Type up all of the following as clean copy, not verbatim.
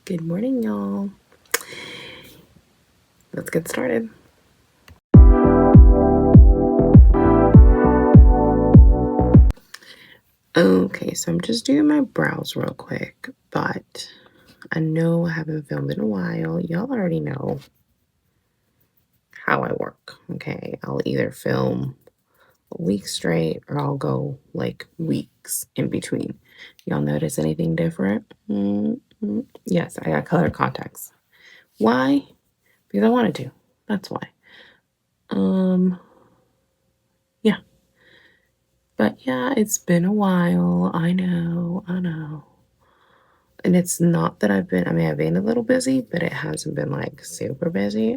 Good morning, y'all. Let's get started. Okay, so I'm just doing my brows real quick, but I know I haven't filmed in a while. Y'all already know how I work, okay? I'll either film a week straight or I'll go like weeks in between. Y'all notice anything different? Yes, I got colored contacts. Why? Because I wanted to. That's why. Yeah. But yeah, it's been a while. I know. And it's not that I've been a little busy, but it hasn't been like super busy.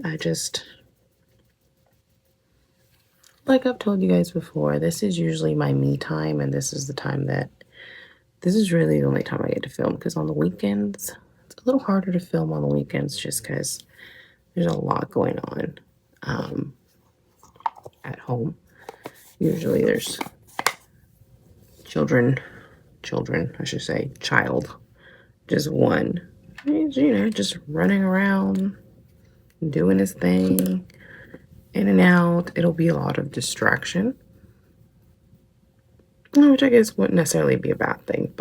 Like I've told you guys before, this is usually my me time, and this is really the only time I get to film because on the weekends, it's a little harder to film on the weekends just because there's a lot going on um, at home. Usually there's I should say, child, just one. He's, just running around, doing his thing, in and out. It'll be a lot of distraction, which I guess wouldn't necessarily be a bad thing.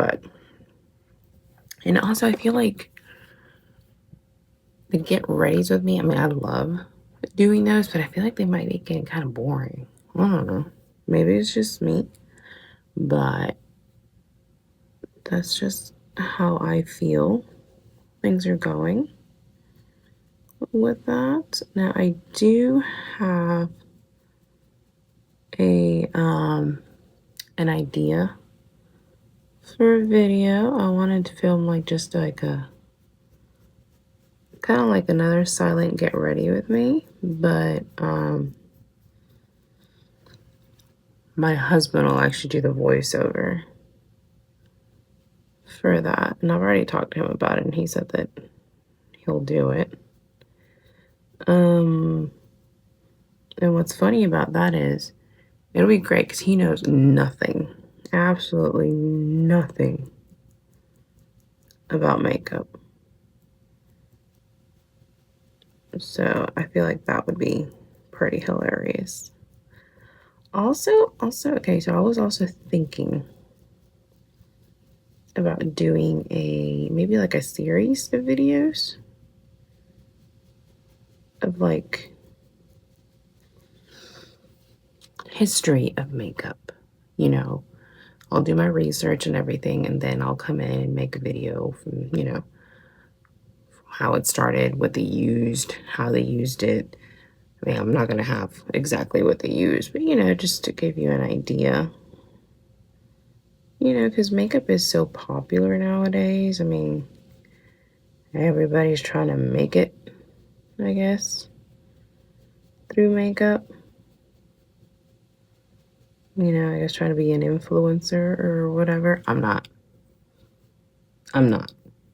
And also, I feel like the get readies with me, I love doing those, but I feel like they might be getting kind of boring. I don't know. Maybe it's just me, but that's just how I feel things are going with that. Now, I do have an idea for a video. I wanted to film like just like a kind of like another silent get ready with me, but my husband will actually do the voiceover for that, and I've already talked to him about it, and he said that he'll do it. And what's funny about that is it'll be great because he knows nothing, absolutely nothing about makeup. So I feel like that would be pretty hilarious. Also, okay, so I was also thinking about doing maybe like a series of videos of like history of makeup. I'll do my research and everything, and then I'll come in and make a video from, how it started, what they used, how they used it. I'm not going to have exactly what they used, but, just to give you an idea. Because makeup is so popular nowadays. Everybody's trying to make it, I guess, through makeup. I guess trying to be an influencer or whatever. I'm not.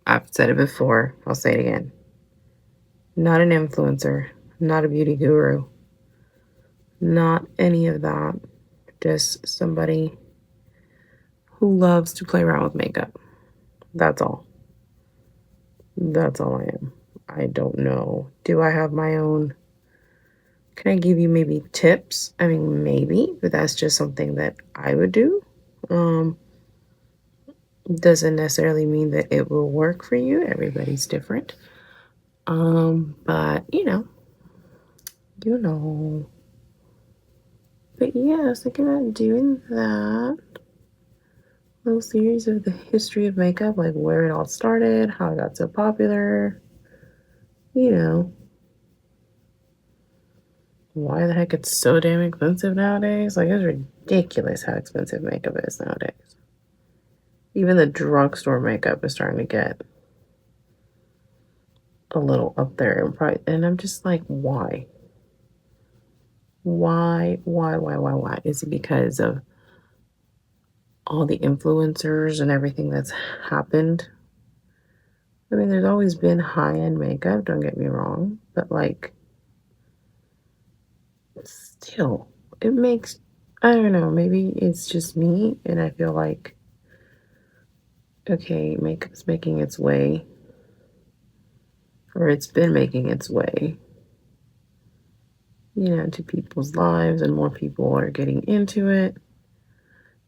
I've said it before. I'll say it again. Not an influencer, not a beauty guru, not any of that. Just somebody who loves to play around with makeup. That's all. That's all I am. I don't know. Do I have my own? Can I give you maybe tips? Maybe, but that's just something that I would do. Doesn't necessarily mean that it will work for you. Everybody's different. But you know. But yeah, I was thinking about doing that little series of the history of makeup, like where it all started, how it got so popular, why the heck it's so damn expensive nowadays. Like, it's ridiculous how expensive makeup is nowadays. Even the drugstore makeup is starting to get a little up there in price. And I'm just like, why? Why? Is it because of all the influencers and everything that's happened? There's always been high-end makeup, don't get me wrong, but like, still, it makes, I don't know, maybe it's just me, and I feel like, okay, makeup's making its way or it's been making its way, to people's lives, and more people are getting into it.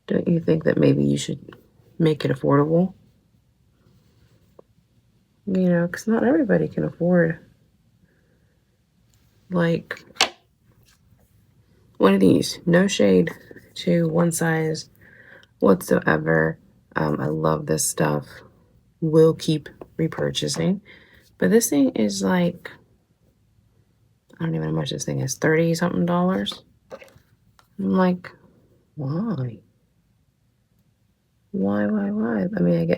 Don't you think that maybe you should make it affordable? Because not everybody can afford, like, one of these. No shade to one size whatsoever. I love this stuff. Will keep repurchasing. But this thing is like, I don't even know how much this thing is, 30 something dollars. I'm like, why? Why? I mean,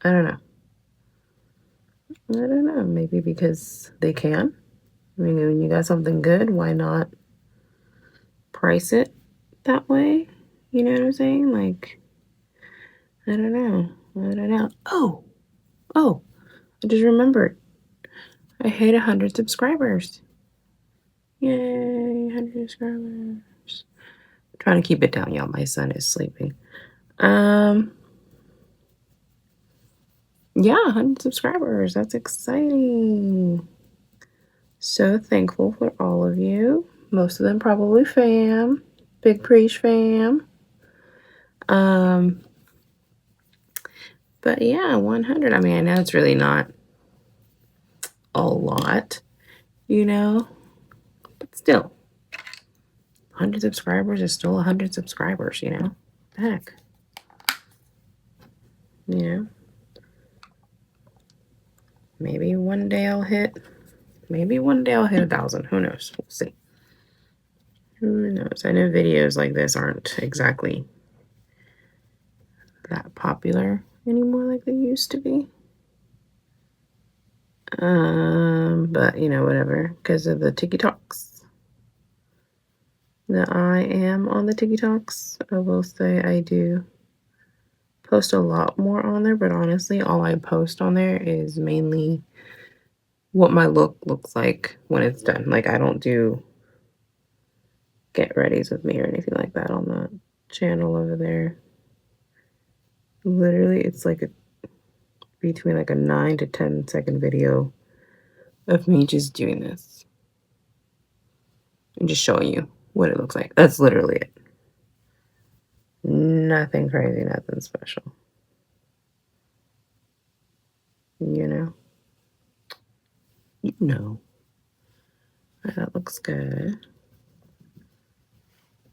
I don't know. I don't know. Maybe because they can. I mean, when you got something good, why not price it that way? You know what I'm saying? Like, I don't know. I don't know. Oh, I just remembered. I hit 100 subscribers. Yay, 100 subscribers. I'm trying to keep it down, y'all. My son is sleeping. Yeah, 100 subscribers. That's exciting. So thankful for all of you. Most of them probably fam. Big Preach fam. But yeah, 100. I mean, I know it's really not a lot, but still, 100 subscribers is still 100 subscribers, Heck, you know. Maybe one day I'll hit 1,000. Who knows? We'll see. Who knows? I know videos like this aren't exactly that popular anymore like they used to be. But whatever, because of the TikToks. That I am on the TikToks. I will say I do post a lot more on there, but honestly, all I post on there is mainly what my look looks like when it's done. Like, I don't do get readies with me or anything like that on the channel over there. Literally, it's like between like a 9 to 10 second video of me just doing this and just showing you what it looks like. That's literally it. Nothing crazy, nothing special. You know? That looks good.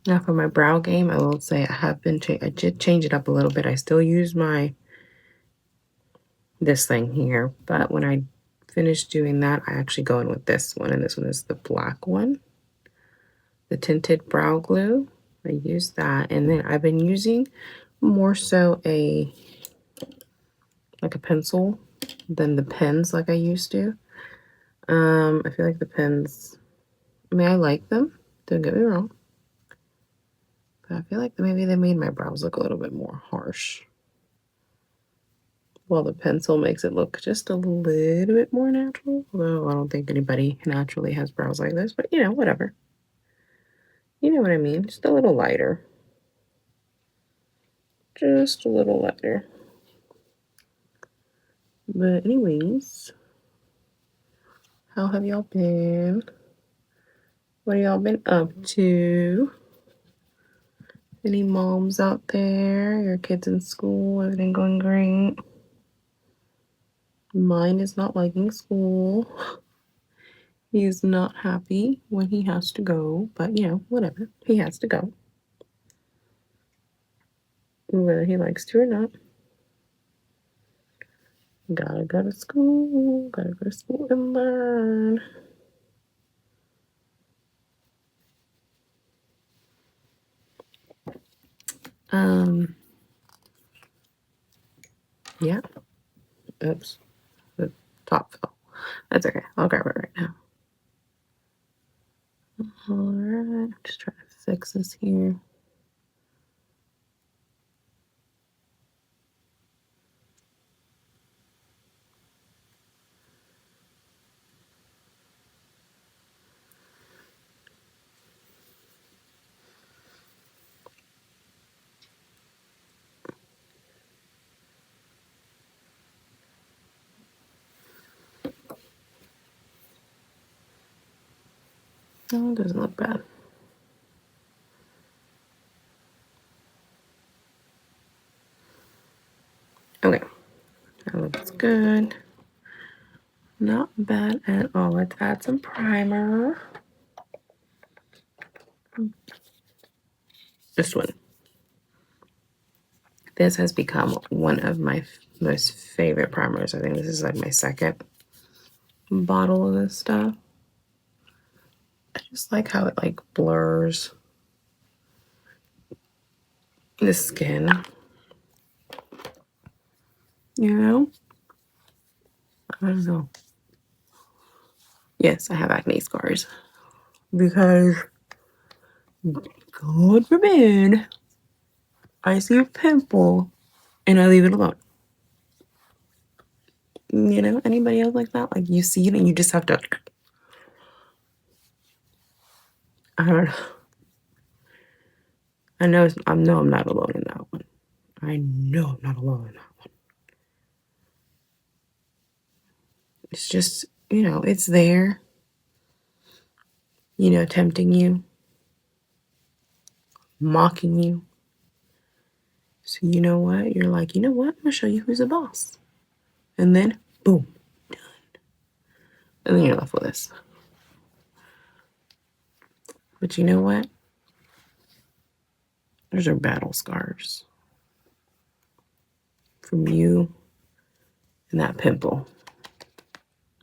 Now for my brow game, I will say I did change it up a little bit. I still use this thing here, but when I finish doing that, I actually go in with this one, and this one is the black one, the tinted brow glue. I use that, and then I've been using more so like a pencil than the pens like I used to. I feel like the pens, I mean, I like them, don't get me wrong, but I feel like maybe they made my brows look a little bit more harsh. Well, the pencil makes it look just a little bit more natural. Although I don't think anybody naturally has brows like this, but whatever. You know what I mean? Just a little lighter. Just a little lighter. But anyways, how have y'all been? What have y'all been up to? Any moms out there? Your kids in school? Everything going great? Mine is not liking school. He's not happy when he has to go, but whatever. He has to go. Whether he likes to or not. Gotta go to school. Gotta go to school and learn. Yeah. Oops. The top fell. That's okay. I'll grab it right now. Alright. Just trying to fix this here. No, it doesn't look bad. Okay, that looks good. Not bad at all. Let's add some primer. This one. This has become one of my most favorite primers. I think this is like my second bottle of this stuff. I just like how it like blurs the skin. You know? I don't know. Yes, I have acne scars. Because, God forbid, I see a pimple and I leave it alone. You know, anybody else like that? Like you see it and you just have to. I don't know. I know I'm not alone in that one. I know I'm not alone in that one. It's just, you know, it's there, you know, tempting you, mocking you. So you know what? You're like, you know what? I'm gonna show you who's the boss. And then boom, done. And then you're left with this. But you know what? Those are battle scars from you and that pimple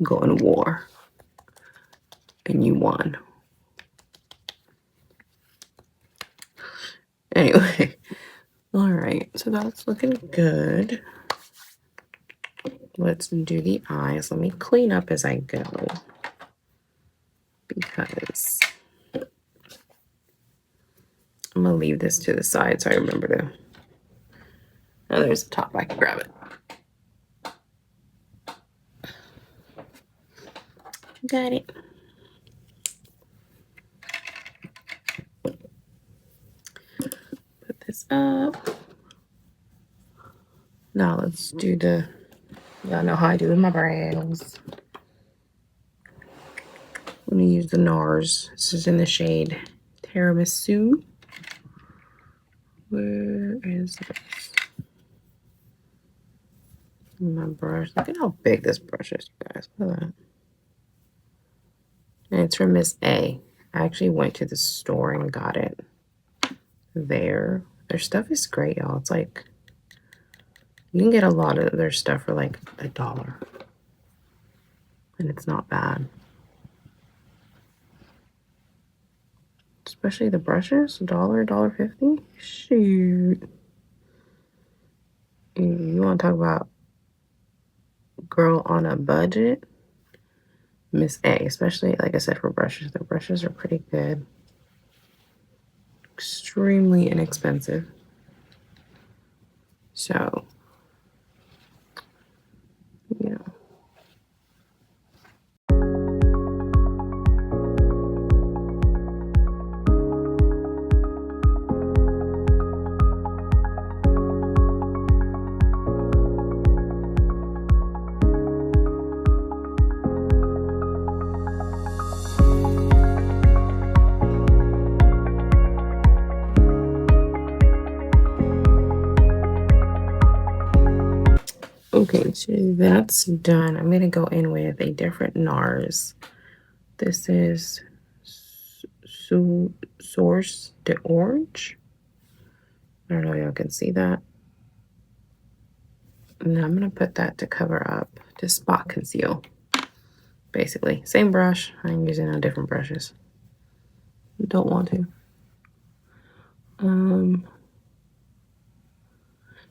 going to war. And you won. Anyway, all right, so that's looking good. Let's do the eyes. Let me clean up as I go because I'm gonna leave this to the side so I remember to. Oh, there's the top. I can grab it. Got it. Put this up. Now let's do the. Y'all know how I do with my brows. I'm gonna use the NARS. This is in the shade Tiramisu. Where is this? My brush. Look at how big this brush is, you guys. Look at that. And it's from Miss A. I actually went to the store and got it there. Their stuff is great, y'all. It's like you can get a lot of their stuff for like $1. And it's not bad. Especially the brushes, $1, $1.50. Shoot. You want to talk about girl on a budget? Miss A, especially like I said for brushes. The brushes are pretty good. Extremely inexpensive. So, you know. Okay, so that's done. I'm going to go in with a different NARS. This is Source d'Orange. I don't know if y'all can see that. And I'm going to put that to cover up, to spot conceal. Basically, same brush. I'm using on different brushes. Don't want to.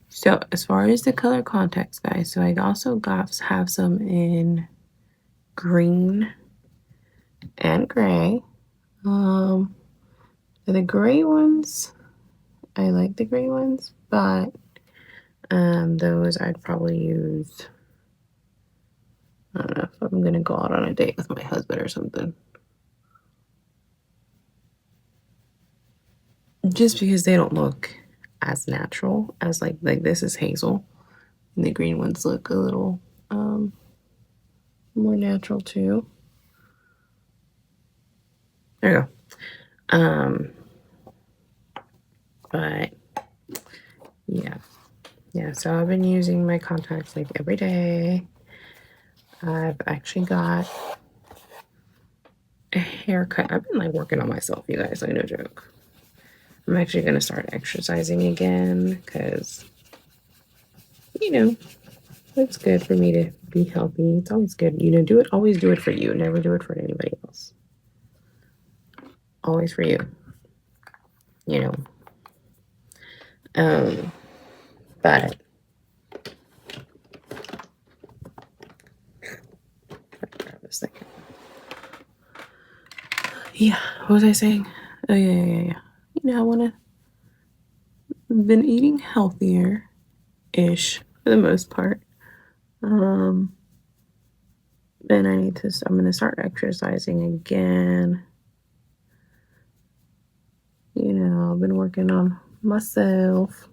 So as far as the color contacts, guys, so I also have some in green and gray. The gray ones, I like the gray ones, but those I'd probably use. I don't know if I'm gonna go out on a date with my husband or something. Just because they don't look as natural as like this is hazel, and the green ones look a little more natural too. There you go. But yeah. Yeah, so I've been using my contacts like every day. I've actually got a haircut. I've been like working on myself, you guys, like no joke. I'm actually gonna start exercising again because, you know, it's good for me to be healthy. It's always good. Always do it for you. Never do it for anybody else. Always for you. You know. But grab this thing. Yeah, what was I saying? Oh yeah. I wanna been eating healthier ish for the most part. And I'm gonna start exercising again. I've been working on myself.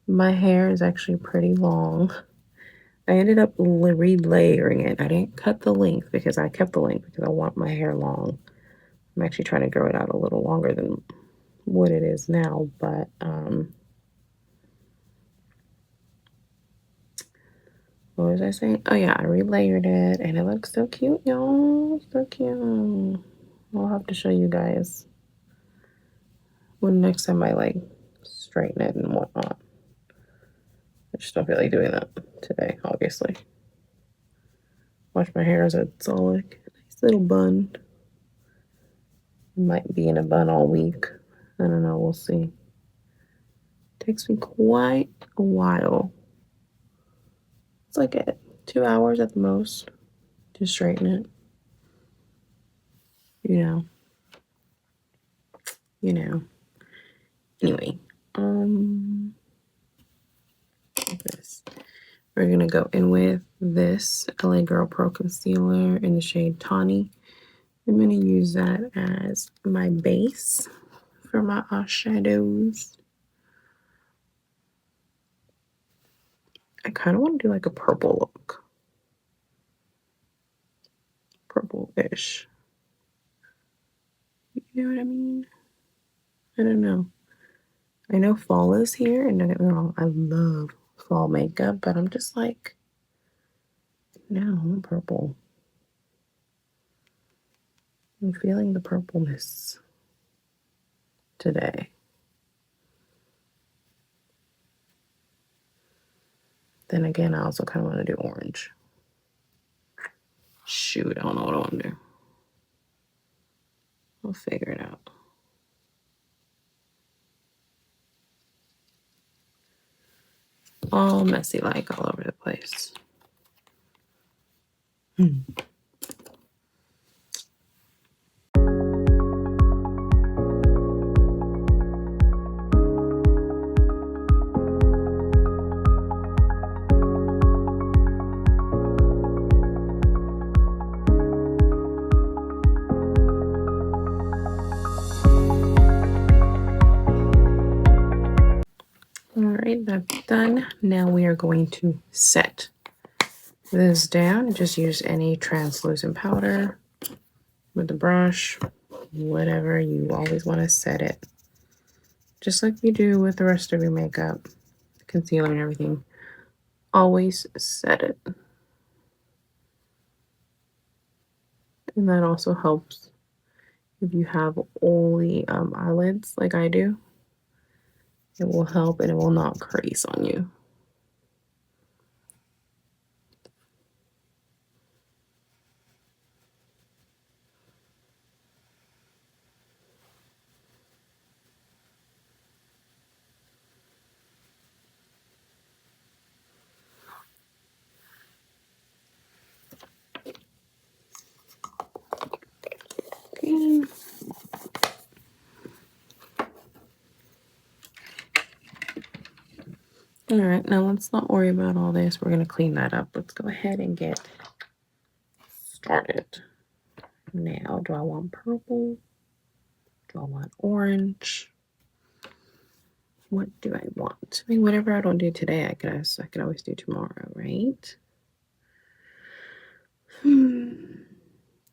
My hair is actually pretty long. I ended up relayering it. I didn't cut the length because I kept the length because I want my hair long. I'm actually trying to grow it out a little longer than what it is now, but what was I saying? Oh yeah, I relayered it and it looks so cute, y'all. So cute. I'll have to show you guys when next time I like straighten it and whatnot. I just don't feel like doing that today, obviously. Wash my hair so it's all like a nice little bun. Might be in a bun all week. I don't know, we'll see. Takes me quite a while. It's like 2 hours at the most to straighten it. You know. Anyway, this. We're gonna go in with this LA Girl Pro Concealer in the shade Tawny. I'm gonna use that as my base for my eyeshadows. I kind of want to do like a purple look. Purple-ish. You know what I mean? I don't know. I know fall is here, and don't get me wrong, I love fall makeup, but I'm just like, no, I'm purple. I'm feeling the purpleness today. Then again, I also kind of want to do orange. Shoot, I don't know what I want to do. I'll figure it out. All messy, like all over the place. All right, that's done. Now we are going to set this down. Just use any translucent powder with the brush, whatever. You always want to set it just like you do with the rest of your makeup, concealer and everything. Always set it. And that also helps if you have oily eyelids like I do. It will help and it will not crease on you. Okay. All right, now let's not worry about all this. We're going to clean that up. Let's go ahead and get started. Now, do I want purple? Do I want orange? What do I want? I mean, whatever I don't do today, I can always do tomorrow, right?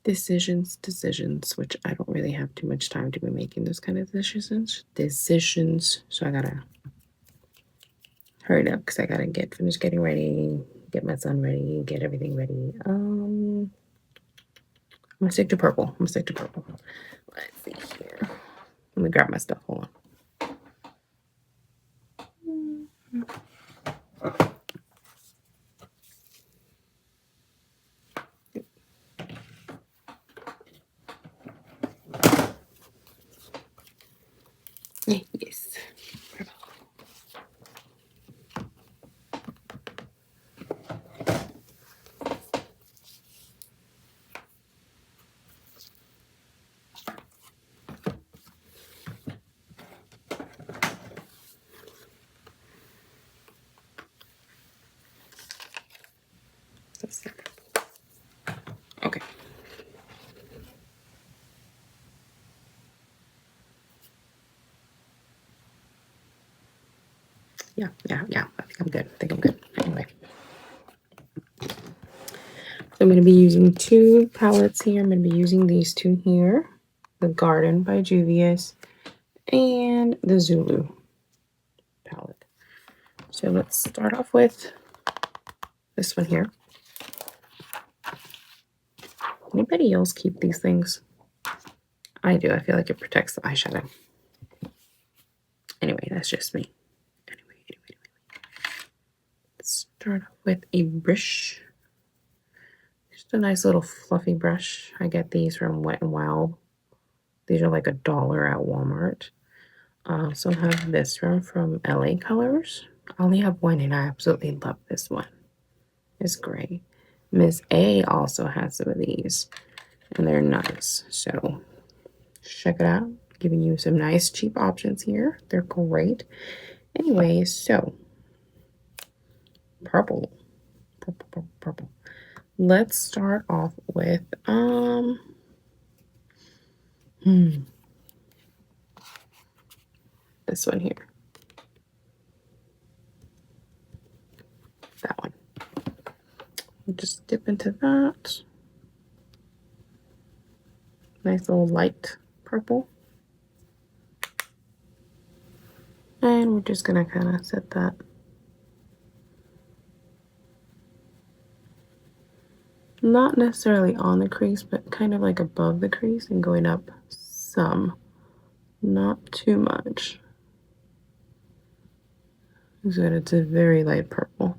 decisions, which I don't really have too much time to be making those kind of decisions. So I gotta hurry it up because I gotta finish getting ready, get my son ready, get everything ready. I'm gonna stick to purple. Let's see here. Let me grab my stuff. Hold on. Yes. Okay. Yeah. I think I'm good. Anyway. So I'm going to be using two palettes here. I'm going to be using these two here. The Garden by Juvia's and the Zulu palette. So let's start off with this one here. Anybody else keep these things? I do. I feel like it protects the eyeshadow. Anyway, that's just me. Anyway. Let's start off with a brush. Just a nice little fluffy brush. I get these from Wet n Wild. These are like $1 at Walmart. I also have this one from LA Colors. I only have one and I absolutely love this one. It's great. Miss A also has some of these and they're nice. So check it out. Giving you some nice cheap options here. They're great. Anyway, so purple. Let's start off with this one here. That one. We'll just dip into that. Nice little light purple. And we're just gonna kind of set that not necessarily on the crease, but kind of like above the crease and going up some, not too much. So it's a very light purple.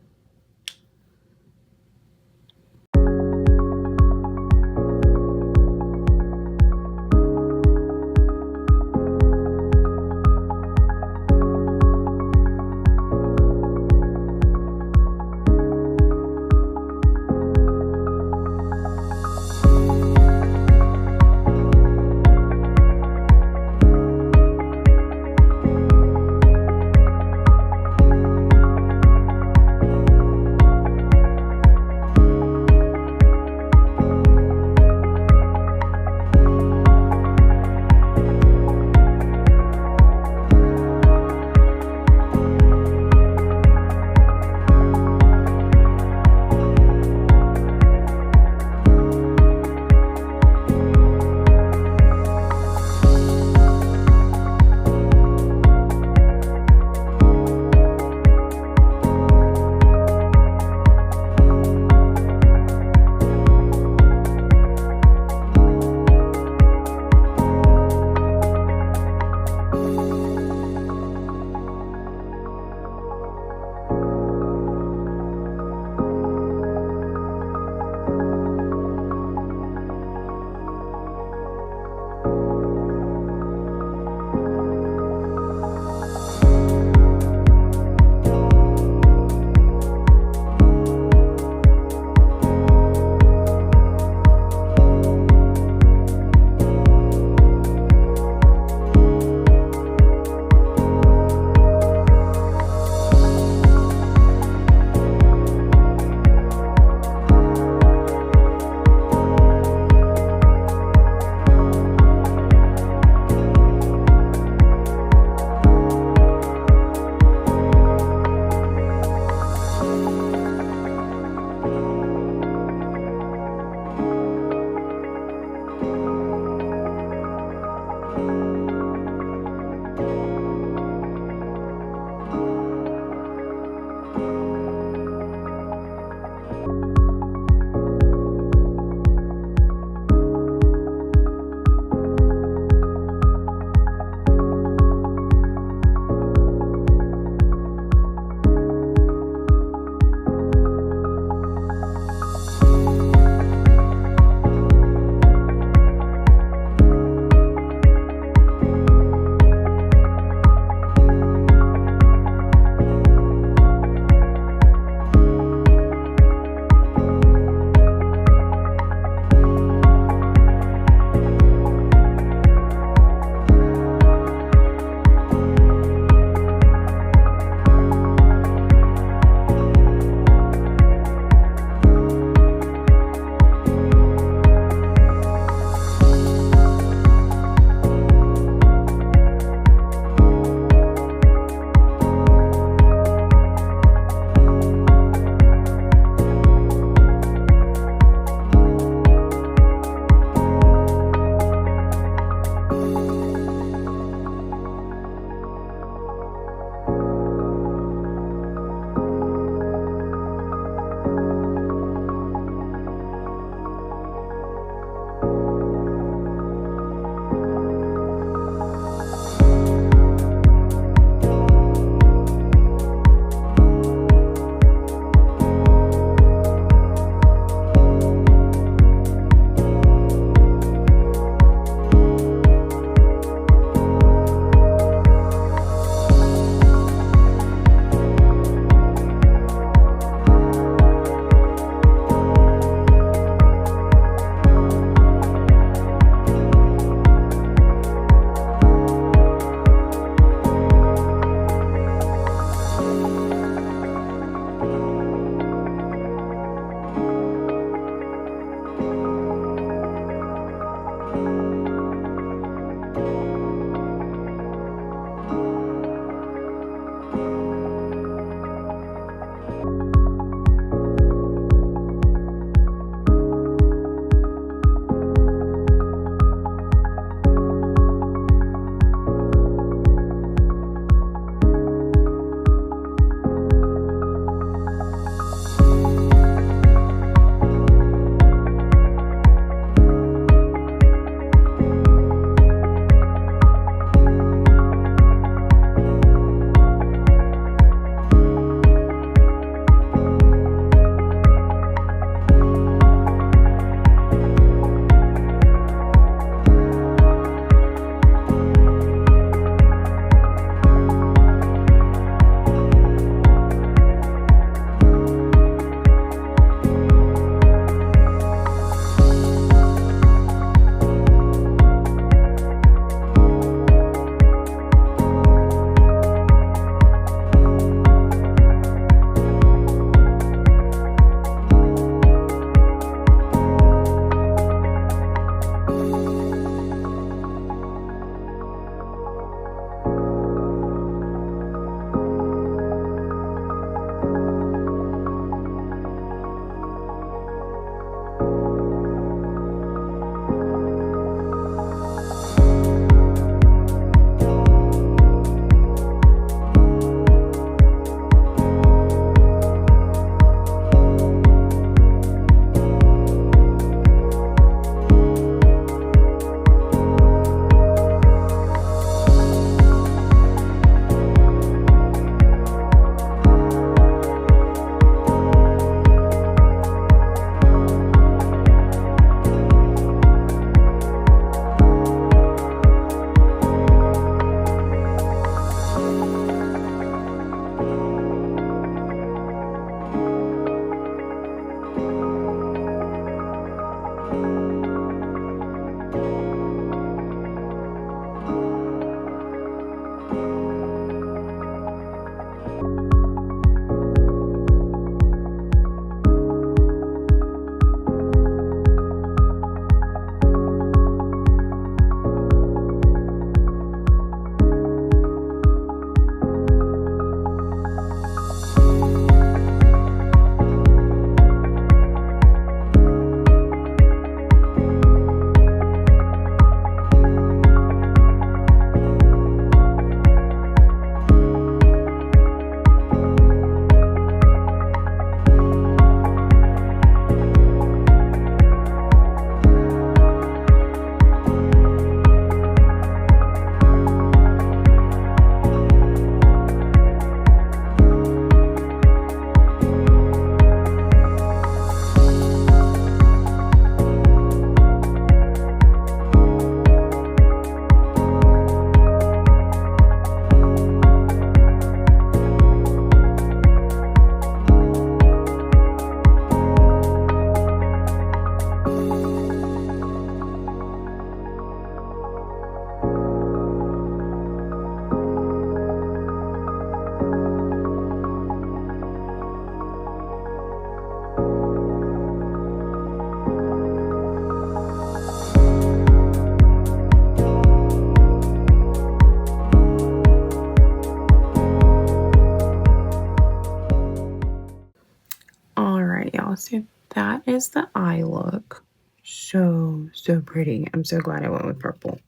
So that is the eye look. So, so pretty. I'm so glad I went with purple.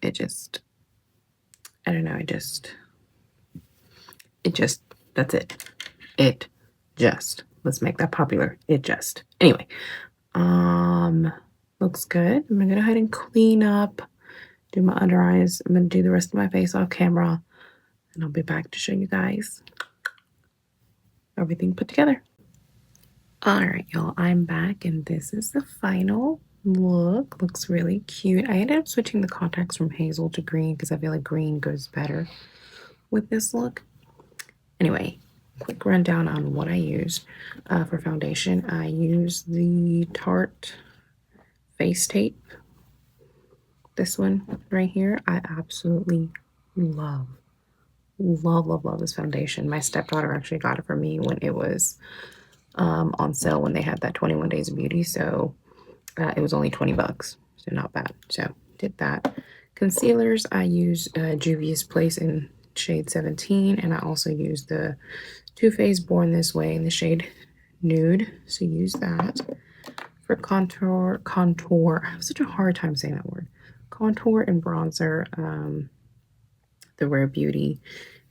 It just, I don't know, that's it. It just, let's make that popular. It just. Anyway, looks good. I'm gonna go ahead and clean up, do my under eyes. I'm gonna do the rest of my face off camera, and I'll be back to show you guys everything put together. All right, y'all, I'm back, and this is the final look. Looks really cute. I ended up switching the contacts from hazel to green because I feel like green goes better with this look. Anyway, quick rundown on what I used for foundation. I used the Tarte Face Tape. This one right here, I absolutely love this foundation. My stepdaughter actually got it for me when it was on sale when they had that 21 Days of Beauty. So it was only 20 bucks. So not bad. So did that. Concealers, I used Juvia's Place in shade 17. And I also used the Too Faced Born This Way in the shade Nude. So use that. For contour, I have such a hard time saying that word. Contour and bronzer, the Rare Beauty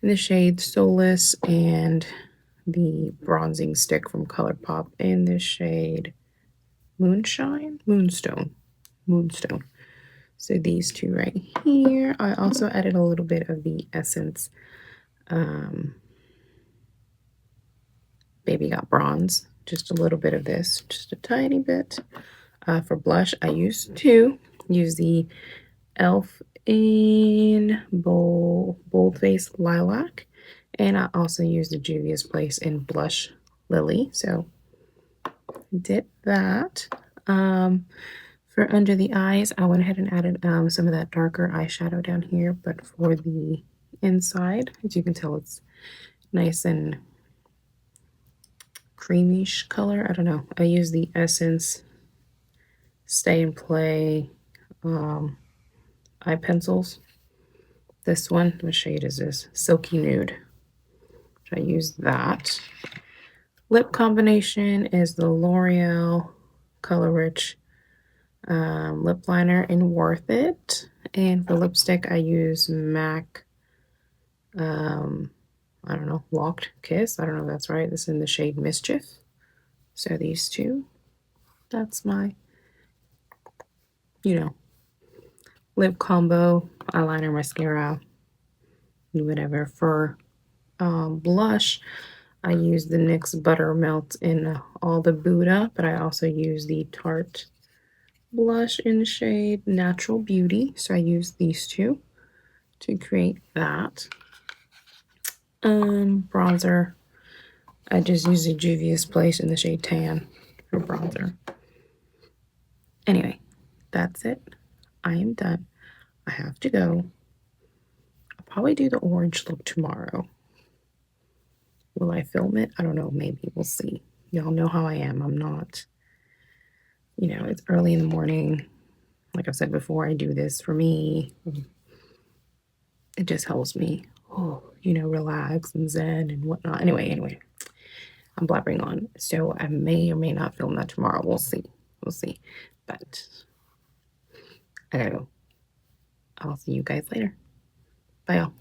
in the shade Solace, and the bronzing stick from ColourPop in the shade Moonstone. So these two right here. I also added a little bit of the Essence Baby Got Bronze. Just a little bit of this, just a tiny bit. For blush, I use the e.l.f. in Bold Face Lilac. And I also used the Juvia's Place in Blush Lily. So did that. For under the eyes, I went ahead and added some of that darker eyeshadow down here. But for the inside, as you can tell, it's nice and creamish color. I don't know. I use the Essence Stay and Play eye pencils. This one, what shade is this? Silky Nude. I use that. Lip combination is the L'Oreal Color Rich lip liner in Worth It. And for lipstick, I use MAC, I don't know, Locked Kiss. I don't know if that's right. This is in the shade Mischief. So these two. That's my, lip combo, eyeliner, mascara, whatever. For blush, I use the NYX Buttermelt in All the Buddha, but I also use the Tarte blush in the shade Natural Beauty. So I use these two to create that. Bronzer, I just use the Juvia's Place in the shade Tan for bronzer. Anyway, that's it. I am done. I have to go. I'll probably do the orange look tomorrow. Will I film it? I don't know. Maybe. We'll see. Y'all know how I am. I'm not, it's early in the morning. Like I've said before, I do this for me. It just helps me, relax and zen and whatnot. Anyway, I'm blabbering on. So I may or may not film that tomorrow. We'll see. But I gotta go. I'll see you guys later. Bye, y'all.